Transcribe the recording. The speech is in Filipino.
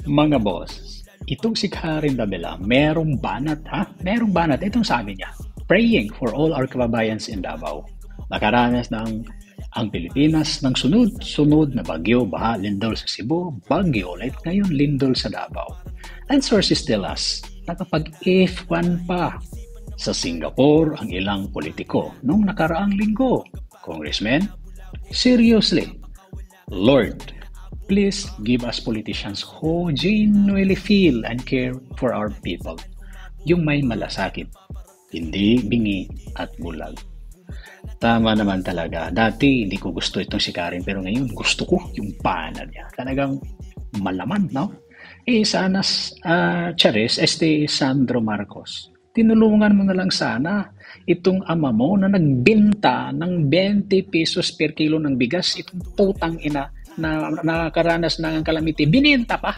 Mga boss, itong si Karen Davila, merong banat ha? Merong banat. Itong sabi niya, praying for all our kababayans in Davao. Nakaranas ng ang Pilipinas ng sunod-sunod na bagyo, baha, lindol sa Cebu, bagyo ulit, ngayon lindol sa Davao. And sources tell us, nakapag-F1 pa sa Singapore ang ilang politiko nung nakaraang linggo. Congressman, seriously, Lord, please give us politicians who genuinely feel and care for our people. Yung may malasakit, hindi bingi at bulag. Tama naman talaga. Dati hindi ko gusto itong si Karen pero ngayon gusto ko yung panel niya. Talagang malaman, no? Sana, Charis, Sandro Marcos, tinulungan mo na lang sana itong ama mo na nagbenta ng 20 pesos per kilo ng bigas, itong putang ina na nakakaranas ng calamity, bininta pa.